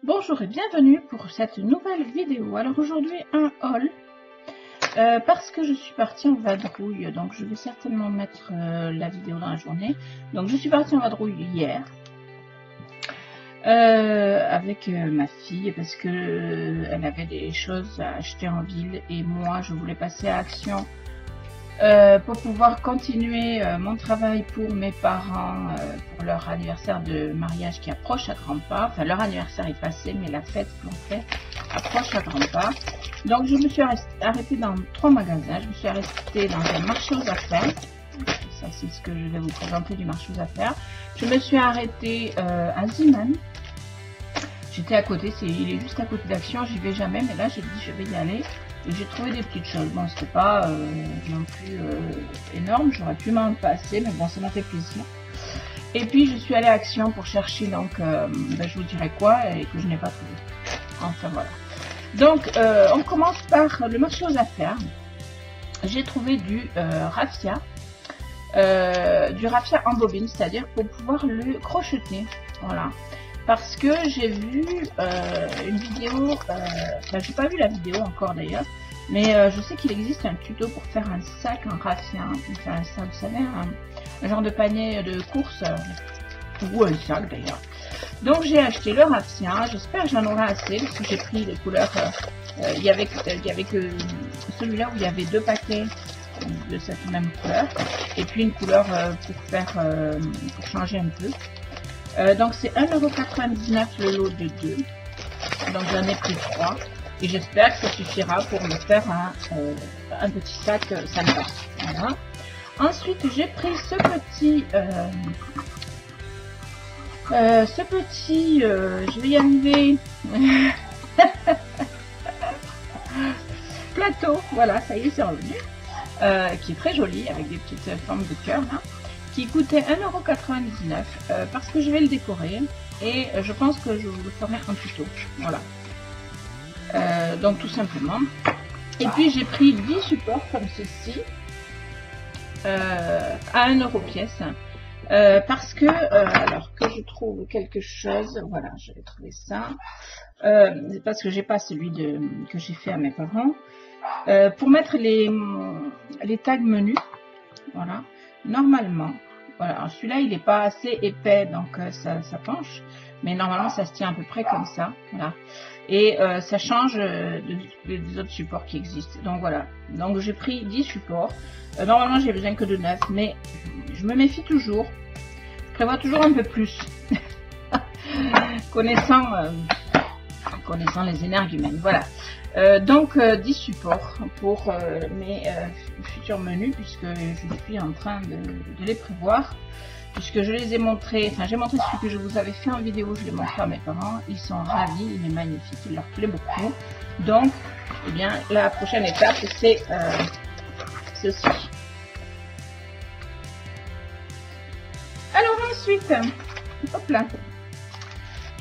Bonjour et bienvenue pour cette nouvelle vidéo. Alors aujourd'hui un haul parce que je suis partie en vadrouille, donc je vais certainement mettre la vidéo dans la journée. Donc je suis partie en vadrouille hier avec ma fille parce que elle avait des choses à acheter en ville et moi je voulais passer à Action pour pouvoir continuer mon travail pour mes parents pour leur anniversaire de mariage qui approche à grands pas. Enfin, leur anniversaire est passé, mais la fête qu'on fait approche à grands pas. Donc, je me suis arrêtée dans 3 magasins. Je me suis arrêtée dans un marché aux affaires. Ça, c'est ce que je vais vous présenter du marché aux affaires. Je me suis arrêtée à Zeeman. J'étais à côté, il est juste à côté d'Action. J'y vais jamais, mais là, j'ai dit je vais y aller. Et j'ai trouvé des petites choses. Bon, c'était pas non plus énorme. J'aurais pu m'en passer, mais bon, ça m'a fait plaisir. Et puis, je suis allée à Action pour chercher, donc, je vous dirai quoi, et que je n'ai pas trouvé. Enfin, voilà. Donc, on commence par le marché aux affaires. J'ai trouvé du raffia. Du raffia en bobine, c'est-à-dire pour pouvoir le crocheter. Voilà. Parce que j'ai vu une vidéo, enfin j'ai pas vu la vidéo encore d'ailleurs, mais je sais qu'il existe un tuto pour faire un sac en raffia, enfin ça vous savez, un genre de panier de course, ou un sac d'ailleurs. Donc j'ai acheté le raffia, j'espère que j'en aurai assez, parce que j'ai pris les couleurs, il y avait que celui-là où il y avait 2 paquets de cette même couleur, et puis une couleur pour changer un peu. Donc c'est 1,99 € le lot de 2. Donc j'en ai pris 3. Et j'espère que ça suffira pour me faire un petit sac sympa. Voilà. Ensuite j'ai pris ce petit je vais y arriver. Plateau. Voilà, ça y est, c'est revenu. Qui est très joli avec des petites formes de cœur là. Qui coûtait 1,99 € parce que je vais le décorer et je pense que je vous le ferai en tuto. Voilà. Donc tout simplement. Et puis j'ai pris 10 supports comme ceci à 1 € pièce parce que alors que je trouve quelque chose. Voilà, je vais trouver ça parce que j'ai pas celui que j'ai fait à mes parents pour mettre les tags menus. Voilà. Normalement, voilà, celui-là il n'est pas assez épais donc ça penche, mais normalement ça se tient à peu près comme ça, voilà, et ça change des autres supports qui existent. Donc voilà, donc j'ai pris 10 supports, normalement j'ai besoin que de 9, mais je me méfie toujours, je prévois toujours un peu plus, connaissant les énergumènes, voilà. Donc 10 supports pour mes futurs menus, puisque je suis en train de les prévoir, puisque je les ai montrés, enfin j'ai montré celui que je vous avais fait en vidéo, je l'ai montré à mes parents, ils sont ravis, il est magnifique, il leur plaît beaucoup. Donc eh bien la prochaine étape c'est ceci. Alors ensuite, hop là,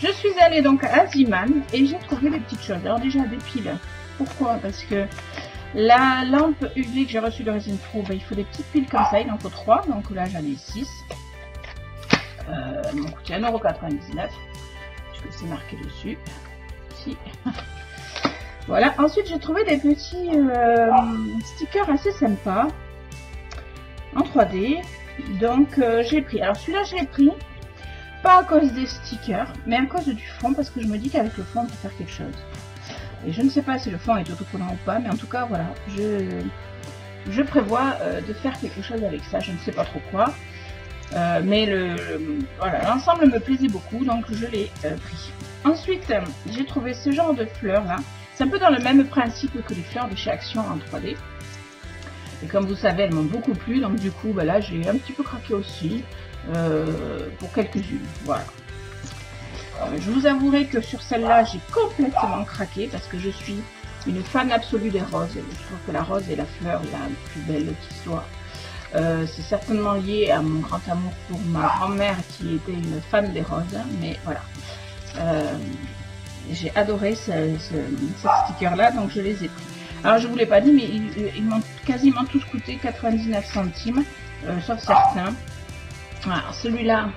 je suis allée donc à Zeeman et j'ai trouvé des petites choses. Alors déjà des piles. Pourquoi? Parce que la lampe UV que j'ai reçue de Resin Pro, il faut des petites piles comme ça, il en faut 3. Donc là j'en ai 6. Ils m'ont coûté 1,99 €. Je peux c'est marqué dessus. Si. Voilà. Ensuite j'ai trouvé des petits stickers assez sympas en 3D. Donc j'ai pris. Alors celui-là je l'ai pris. Pas à cause des stickers, mais à cause du fond, parce que je me dis qu'avec le fond, on peut faire quelque chose. Et je ne sais pas si le fond est autocollant ou pas, mais en tout cas, voilà, je prévois de faire quelque chose avec ça. Je ne sais pas trop quoi, mais voilà, l'ensemble me plaisait beaucoup, donc je l'ai pris. Ensuite, j'ai trouvé ce genre de fleurs là. C'est un peu dans le même principe que les fleurs de chez Action en 3D. Et comme vous savez, elles m'ont beaucoup plu, donc du coup, là, j'ai un petit peu craqué aussi. Pour quelques-unes, voilà. Je vous avouerai que sur celle-là j'ai complètement craqué parce que je suis une fan absolue des roses. Je trouve que la rose est la fleur la plus belle qui soit. C'est certainement lié à mon grand amour pour ma grand-mère qui était une fan des roses, mais voilà. J'ai adoré ce sticker là, donc je les ai pris. Alors je vous l'ai pas dit, mais ils m'ont quasiment tous coûté 99 centimes, sauf certains. Alors celui-là,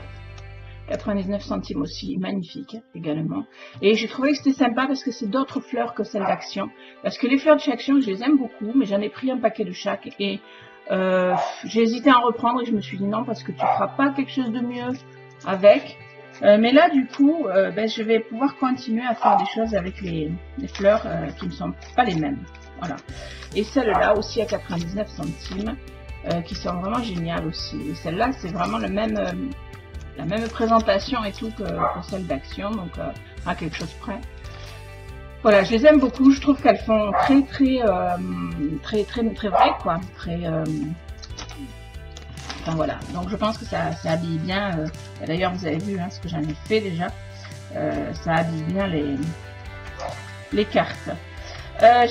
99 centimes aussi, magnifique également. Et j'ai trouvé que c'était sympa parce que c'est d'autres fleurs que celles d'Action. Parce que les fleurs de chez Action, je les aime beaucoup, mais j'en ai pris un paquet de chaque. Et j'ai hésité à en reprendre et je me suis dit non, parce que tu ne feras pas quelque chose de mieux avec. Mais là, du coup, je vais pouvoir continuer à faire des choses avec les fleurs qui ne sont pas les mêmes. Voilà. Et celles-là aussi à 99 centimes, qui sont vraiment géniales aussi. Et celle-là, c'est vraiment la même présentation et tout que celle d'Action, donc à quelque chose près. Voilà, je les aime beaucoup. Je trouve qu'elles font très vraies, quoi. Enfin voilà, donc je pense que ça habille bien. D'ailleurs, vous avez vu ce que j'en ai fait déjà. Ça habille bien les cartes.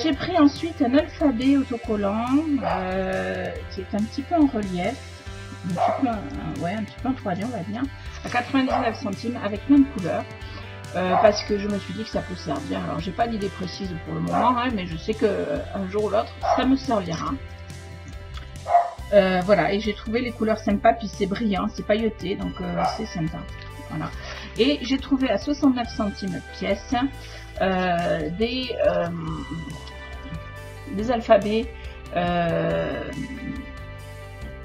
J'ai pris ensuite un alphabet autocollant qui est un petit peu en relief, un petit peu en 3D on va dire, à 99 centimes avec plein de couleurs, parce que je me suis dit que ça peut servir. Alors j'ai pas d'idée précise pour le moment, mais je sais que un jour ou l'autre ça me servira. Voilà, et j'ai trouvé les couleurs sympas, puis c'est brillant, c'est pailleté, donc c'est sympa. Voilà. Et j'ai trouvé à 69 centimes pièce des alphabets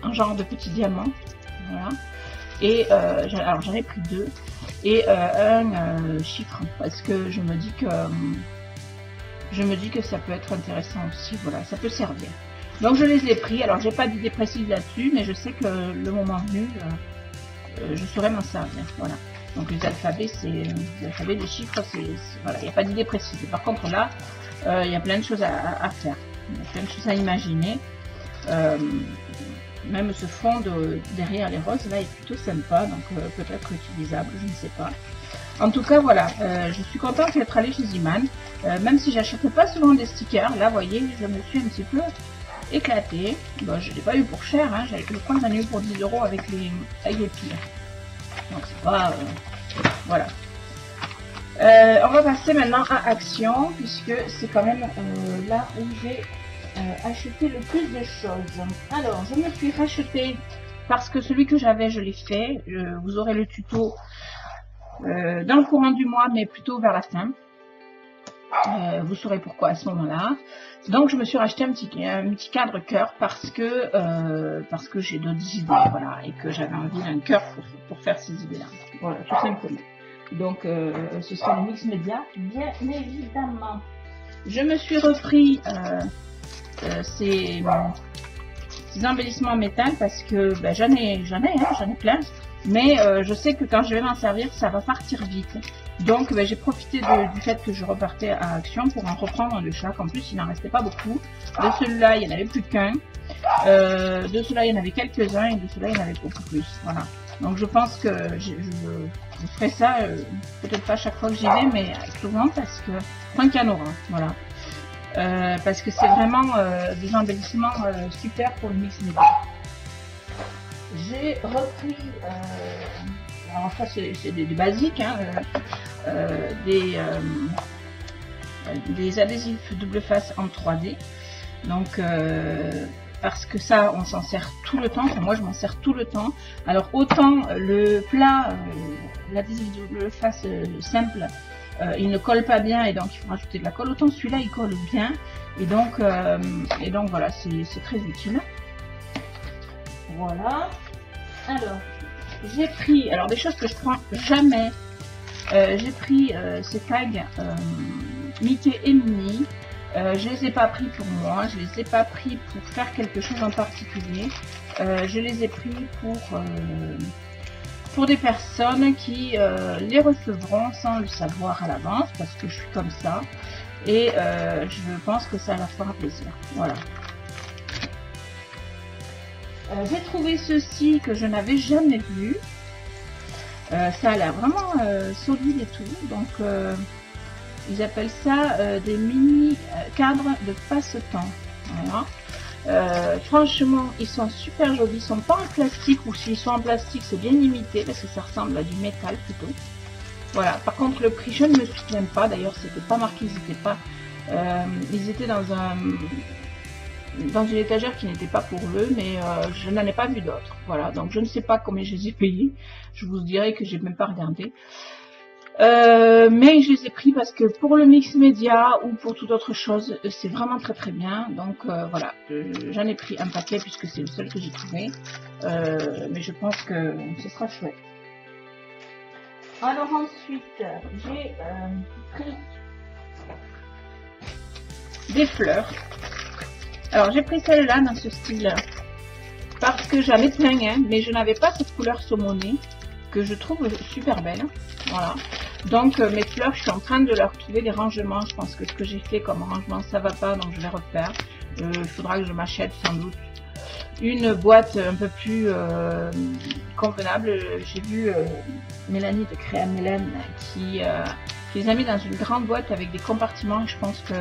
un genre de petits diamants. Voilà. Et alors j'en ai pris 2 et un chiffre parce que je me dis que ça peut être intéressant aussi. Voilà, ça peut servir. Donc je les ai pris. Alors j'ai pas d'idée précise là-dessus, mais je sais que le moment venu, je saurais m'en servir. Voilà. Donc les alphabets, les chiffres, voilà, il n'y a pas d'idée précise. Par contre là, il y a plein de choses à faire. Il y a plein de choses à imaginer. Même ce fond derrière les roses là est plutôt sympa, donc peut-être utilisable, je ne sais pas. En tout cas voilà, je suis contente d'être allée chez Ziman, même si j'achète pas souvent des stickers. Là vous voyez, je me suis un petit peu éclatée. Bon, je ne l'ai pas eu pour cher, je crois que j'en ai eu pour 10 € avec les pires. Donc c'est pas... voilà. On va passer maintenant à Action, puisque c'est quand même là où j'ai acheté le plus de choses. Alors, je me suis racheté, parce que celui que j'avais, je l'ai fait. Vous aurez le tuto dans le courant du mois, mais plutôt vers la fin. Vous saurez pourquoi à ce moment-là. Donc je me suis racheté un petit cadre cœur parce que j'ai d'autres idées, voilà, et que j'avais envie d'un cœur pour faire ces idées-là. Voilà, tout simplement. Donc ce sera le mix média, bien évidemment. Je me suis repris ces embellissements en métal parce que j'en ai plein. Mais je sais que quand je vais m'en servir, ça va partir vite. Donc j'ai profité du fait que je repartais à Action pour en reprendre de chaque. En plus, il n'en restait pas beaucoup. De celui-là, il n'y en avait plus qu'un. De celui-là, il y en avait quelques-uns. Et de celui-là, il y en avait beaucoup plus. Voilà. Donc je pense que je ferai ça, peut-être pas chaque fois que j'y vais, mais souvent parce que tant qu'il y en aura. Voilà. Parce que c'est vraiment des embellissements super pour le mix média. J'ai repris, alors ça c'est des basiques, des adhésifs double face en 3D. Donc parce que ça on s'en sert tout le temps, enfin, moi je m'en sers tout le temps. Alors autant le plat, l'adhésif double face simple, il ne colle pas bien et donc il faut rajouter de la colle, autant celui-là il colle bien et donc voilà, c'est très utile. Voilà. Alors, j'ai pris, alors des choses que je prends jamais, j'ai pris ces tags Mickey et Minnie. Je les ai pas pris pour moi, je les ai pas pris pour faire quelque chose en particulier. Je les ai pris pour des personnes qui les recevront sans le savoir à l'avance, parce que je suis comme ça. Et je pense que ça leur fera plaisir. Voilà. J'ai trouvé ceci que je n'avais jamais vu. Ça a l'air vraiment solide et tout. Donc, ils appellent ça des mini cadres de passe-temps. Voilà. Franchement, ils sont super jolis. Ils sont pas en plastique, ou s'ils sont en plastique, c'est bien imité parce que ça ressemble à du métal plutôt. Voilà. Par contre, le prix, je ne me souviens pas. D'ailleurs, c'était pas marqué. Ils étaient dans dans une étagère qui n'était pas pour eux, mais je n'en ai pas vu d'autres. Voilà, donc je ne sais pas combien je les ai payés. Je vous dirai que j'ai même pas regardé. Mais je les ai pris parce que pour le mix média ou pour toute autre chose, c'est vraiment très très bien. Donc voilà, j'en ai pris un paquet puisque c'est le seul que j'ai trouvé. Mais je pense que ce sera chouette. Alors ensuite, j'ai pris des fleurs. Alors j'ai pris celle-là dans ce style parce que j'en ai plein, hein, mais je n'avais pas cette couleur saumonée que je trouve super belle. Voilà. Donc mes fleurs, je suis en train de leur trouver des rangements. Je pense que ce que j'ai fait comme rangement, ça va pas, donc je vais refaire. Il faudra que je m'achète sans doute une boîte un peu plus convenable. J'ai vu Mélanie de Créa Mélène qui les a mis dans une grande boîte avec des compartiments. Je pense que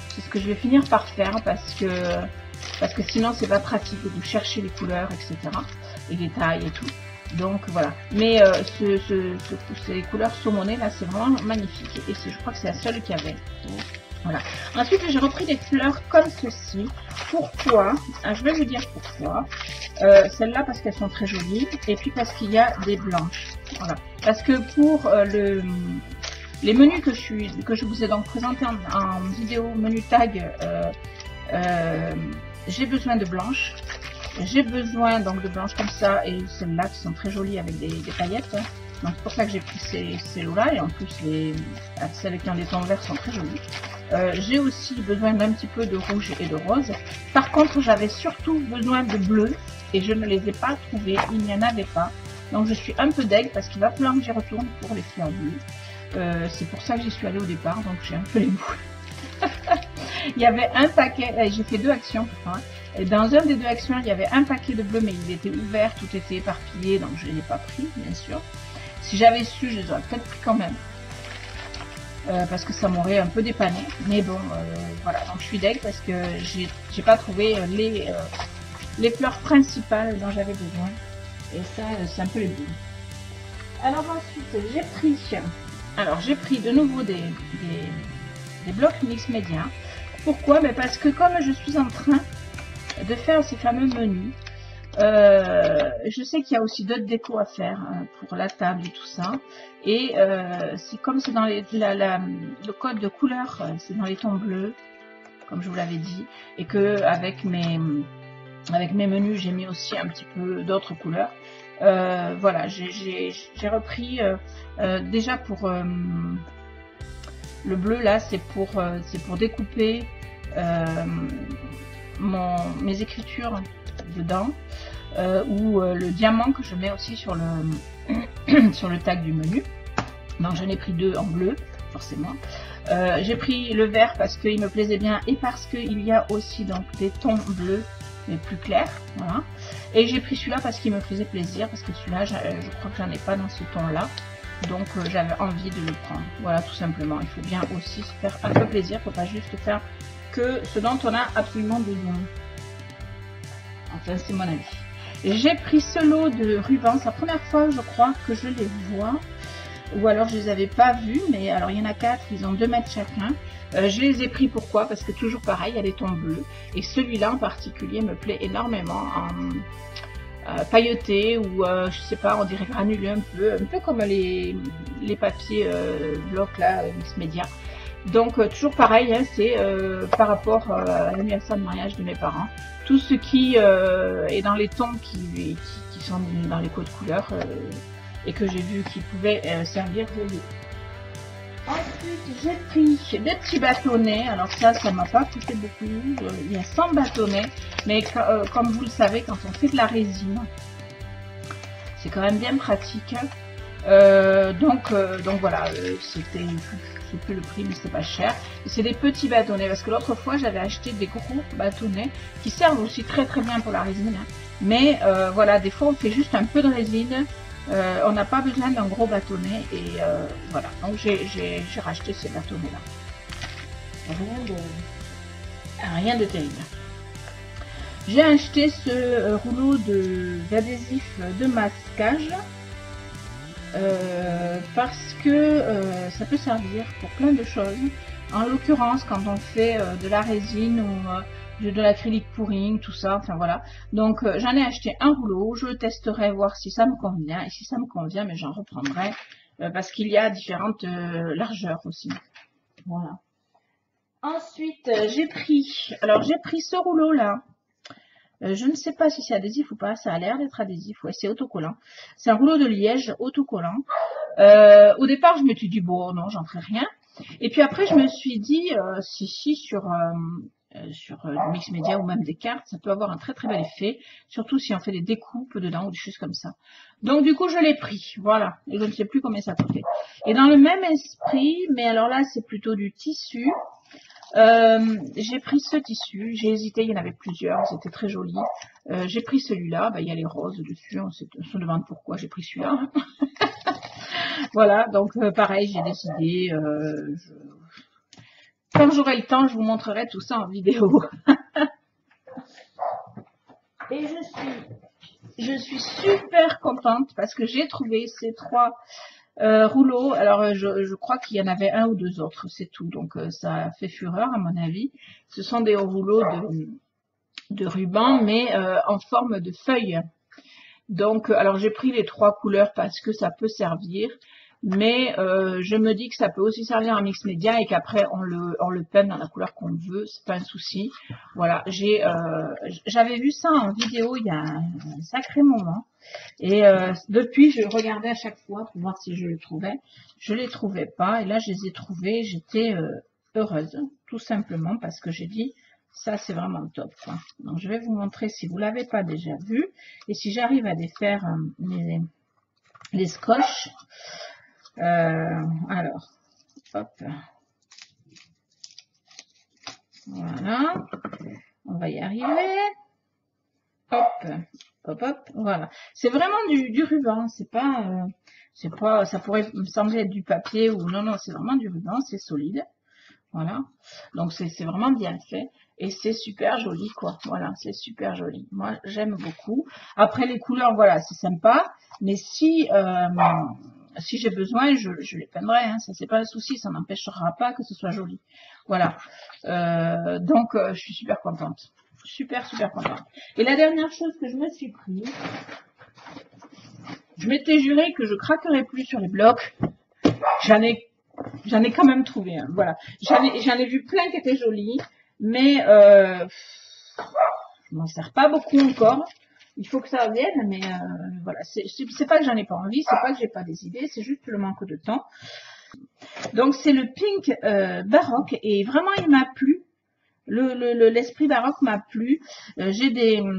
c'est ce que je vais finir par faire parce que sinon c'est pas pratique de chercher les couleurs, etc. et les tailles et tout. Donc voilà, mais ces couleurs saumonées là, c'est vraiment magnifique et je crois que c'est la seule qu'il y avait. Voilà. Ensuite, j'ai repris des fleurs comme ceci. Pourquoi? Je vais vous dire pourquoi. Celles-là parce qu'elles sont très jolies et puis parce qu'il y a des blanches. Voilà. Parce que pour les menus que je vous ai donc présentés en vidéo menu tag, j'ai besoin de blanches. J'ai besoin donc de blanches comme ça et celles-là qui sont très jolies avec des paillettes. Donc c'est pour ça que j'ai pris ces lots-là et en plus celles qui ont des tons verts sont très jolies. J'ai aussi besoin d'un petit peu de rouge et de rose. Par contre, j'avais surtout besoin de bleu et je ne les ai pas trouvés, il n'y en avait pas. Donc je suis un peu deg parce qu'il va falloir que j'y retourne pour les fleurs bleues. C'est pour ça que j'y suis allée au départ, donc j'ai un peu les boules. Il y avait un paquet, j'ai fait 2 actions. Hein. Et dans un des 2 actions, il y avait un paquet de bleu, mais il était ouvert, tout était éparpillé, donc je ne l'ai pas pris, bien sûr. Si j'avais su, je les aurais peut-être pris quand même. Parce que ça m'aurait un peu dépanné. Mais bon, voilà, donc je suis deg parce que j'ai pas trouvé les fleurs principales dont j'avais besoin. Et ça, c'est un peu les boules. Alors ensuite, j'ai pris de nouveau des blocs mix média. Pourquoi? Parce que comme je suis en train de faire ces fameux menus, je sais qu'il y a aussi d'autres décos à faire pour la table et tout ça. Et c'est comme c'est dans le code de couleur, c'est dans les tons bleus, comme je vous l'avais dit, et que avec mes menus, j'ai mis aussi un petit peu d'autres couleurs. Voilà, j'ai repris déjà pour le bleu là, c'est pour découper mes écritures dedans, ou le diamant que je mets aussi sur le tag du menu. Donc j'en ai pris 2 en bleu, forcément. J'ai pris le vert parce qu'il me plaisait bien et parce qu'il y a aussi donc des tons bleus mais plus clairs, voilà. Et j'ai pris celui-là parce qu'il me faisait plaisir, parce que celui-là je crois que j'en ai pas dans ce ton là, donc j'avais envie de le prendre, voilà, tout simplement. Il faut bien aussi se faire un peu plaisir, faut pas juste faire que ce dont on a absolument besoin. Enfin, c'est mon avis. J'ai pris ce lot de rubans, c'est la première fois je crois que je les vois, ou alors je les avais pas vus, mais alors il y en a 4, ils ont 2 mètres chacun. Je les ai pris, pourquoi? Parce que toujours pareil, il y a des tons bleus, et celui-là en particulier me plaît énormément en pailleté, ou je sais pas, on dirait granulé un peu comme les papiers blocs là, mix média. Donc toujours pareil, hein, c'est par rapport à l'anniversaire de mariage de mes parents. Tout ce qui est dans les tons qui sont dans les codes couleurs et que j'ai vu qui pouvaient servir de lieu. Ensuite, j'ai pris des petits bâtonnets. Alors ça m'a pas coûté beaucoup. Il y a 100 bâtonnets, mais comme vous le savez, quand on fait de la résine, c'est quand même bien pratique. Donc voilà, c'était plus le prix, mais c'est pas cher. C'est des petits bâtonnets, parce que l'autre fois j'avais acheté des gros bâtonnets qui servent aussi très très bien pour la résine. Hein. Mais voilà, des fois on fait juste un peu de résine, on n'a pas besoin d'un gros bâtonnet, et voilà. Donc j'ai racheté ces bâtonnets là. Rien de terrible. J'ai acheté ce rouleau d'adhésif de masquage. Parce que ça peut servir pour plein de choses. En l'occurrence, quand on fait de la résine de l'acrylique pouring, tout ça, enfin voilà. Donc j'en ai acheté un rouleau, je testerai voir si ça me convient, et si ça me convient, mais j'en reprendrai, parce qu'il y a différentes largeurs aussi. Voilà. Ensuite, j'ai pris ce rouleau là. Je ne sais pas si c'est adhésif ou pas, ça a l'air d'être adhésif, ouais, c'est autocollant. C'est un rouleau de liège autocollant. Au départ, je me suis dit, bon, non, j'en ferai rien. Et puis après, je me suis dit, si, sur du mix média ou même des cartes, ça peut avoir un très très bel effet, surtout si on fait des découpes dedans ou des choses comme ça. Donc du coup, je l'ai pris, voilà, et je ne sais plus combien ça coûtait. Et dans le même esprit, mais alors là, c'est plutôt du tissu. J'ai pris ce tissu, j'ai hésité, il y en avait plusieurs, c'était très joli. J'ai pris celui-là, il y a les roses dessus, on se demande pourquoi j'ai pris celui-là. Voilà, donc pareil, j'ai décidé, quand j'aurai le temps, je vous montrerai tout ça en vidéo. Et je suis super contente parce que j'ai trouvé ces 3 rouleaux. Alors, je crois qu'il y en avait un ou 2 autres, c'est tout. Donc, ça a fait fureur à mon avis. Ce sont des rouleaux de ruban, mais en forme de feuille. Donc, alors j'ai pris les 3 couleurs parce que ça peut servir. Mais je me dis que ça peut aussi servir en mix média et qu'après on le peint dans la couleur qu'on veut, c'est pas un souci. Voilà, j'avais vu ça en vidéo il y a un sacré moment et depuis je regardais à chaque fois pour voir si je le trouvais. Je les trouvais pas et là je les ai trouvés, j'étais heureuse tout simplement parce que j'ai dit ça c'est vraiment top quoi. Donc je vais vous montrer si vous l'avez pas déjà vu et si j'arrive à défaire les scotch. Alors, hop, voilà, on va y arriver, hop, hop, hop, voilà. C'est vraiment du ruban, c'est pas, ça pourrait me sembler être du papier ou non, c'est vraiment du ruban, c'est solide, voilà. Donc c'est vraiment bien fait et c'est super joli quoi, voilà, c'est super joli. Moi j'aime beaucoup. Après les couleurs, voilà, c'est sympa, mais si j'ai besoin, je les peindrai, hein, ça c'est pas un souci, ça n'empêchera pas que ce soit joli. Voilà. Donc je suis super contente. Super contente. Et la dernière chose que je me suis pris, je m'étais juré que je craquerais plus sur les blocs. J'en ai quand même trouvé un. Voilà. J'en ai vu plein qui étaient jolis, mais je m'en sers pas beaucoup encore. Il faut que ça vienne, mais voilà, c'est pas que j'en ai pas envie, c'est pas que j'ai pas des idées, c'est juste le manque de temps. Donc c'est le pink baroque et vraiment il m'a plu. L'esprit baroque m'a plu. J'ai des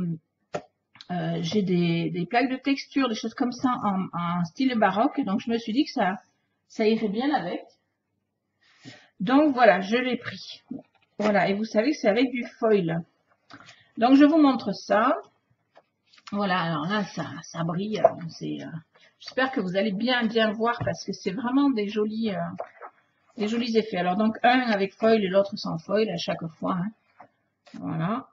plaques de texture, des choses comme ça en style baroque, donc je me suis dit que ça irait bien avec. Donc voilà, je l'ai pris. Voilà, et vous savez que c'est avec du foil. Donc je vous montre ça. Voilà, alors là, ça brille. J'espère que vous allez bien voir parce que c'est vraiment des jolis effets. Alors donc un avec foil et l'autre sans foil à chaque fois. Hein. Voilà.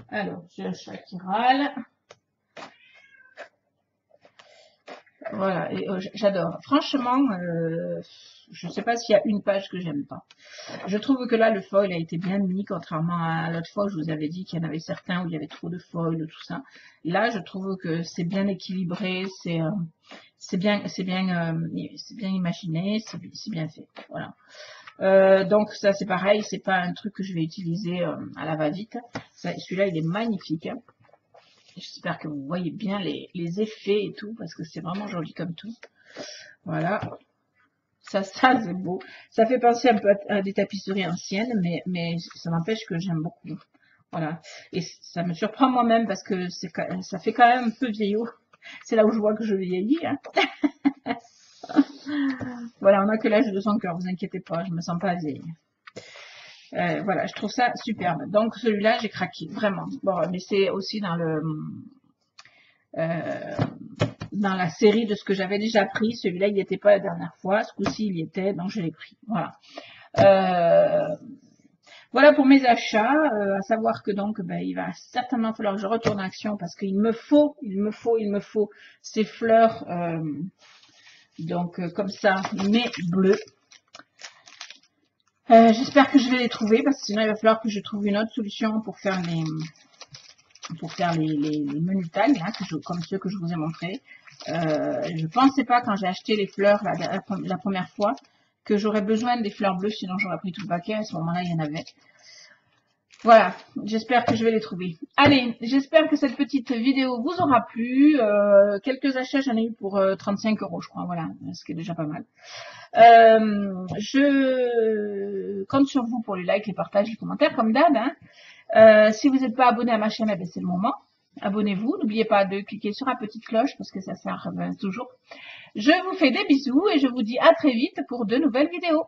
Alors, j'ai un chat qui râle. Voilà, et j'adore. Franchement, je ne sais pas s'il y a une page que j'aime pas. Je trouve que là, le foil a été bien mis, contrairement à l'autre fois, je vous avais dit qu'il y en avait certains où il y avait trop de foil, tout ça. Là, je trouve que c'est bien équilibré, c'est bien imaginé, c'est bien fait. Voilà. Donc ça, c'est pareil, c'est pas un truc que je vais utiliser à la va-vite. Celui-là, il est magnifique. J'espère que vous voyez bien les effets et tout, parce que c'est vraiment joli comme tout. Voilà. Ça c'est beau. Ça fait penser un peu à des tapisseries anciennes, mais ça n'empêche que j'aime beaucoup. Voilà. Et ça me surprend moi-même parce que ça fait quand même un peu vieillot. C'est là où je vois que je vieillis. Hein. Voilà, on n'a que l'âge de son cœur, vous inquiétez pas, je me sens pas vieille. Voilà, je trouve ça superbe. Donc celui-là, j'ai craqué, vraiment. Bon, mais c'est aussi dans la série de ce que j'avais déjà pris. Celui-là, il n'y était pas la dernière fois. Ce coup-ci, il y était, donc je l'ai pris. Voilà. Voilà pour mes achats. À savoir que donc, il va certainement falloir que je retourne en action parce qu'il me faut ces fleurs, donc comme ça, mais bleues. J'espère que je vais les trouver parce que sinon il va falloir que je trouve une autre solution pour faire les menus tags, hein, comme ceux que je vous ai montrés. Je pensais pas quand j'ai acheté les fleurs la première fois que j'aurais besoin des fleurs bleues, sinon j'aurais pris tout le paquet. À ce moment-là, il y en avait. Voilà, j'espère que je vais les trouver. Allez, j'espère que cette petite vidéo vous aura plu. Quelques achats, j'en ai eu pour 35 €, je crois. Voilà, ce qui est déjà pas mal. Je compte sur vous pour les likes, les partages, les commentaires, comme d'hab. Hein. Si vous n'êtes pas abonné à ma chaîne, c'est le moment. Abonnez-vous. N'oubliez pas de cliquer sur la petite cloche parce que ça sert toujours. Je vous fais des bisous et je vous dis à très vite pour de nouvelles vidéos.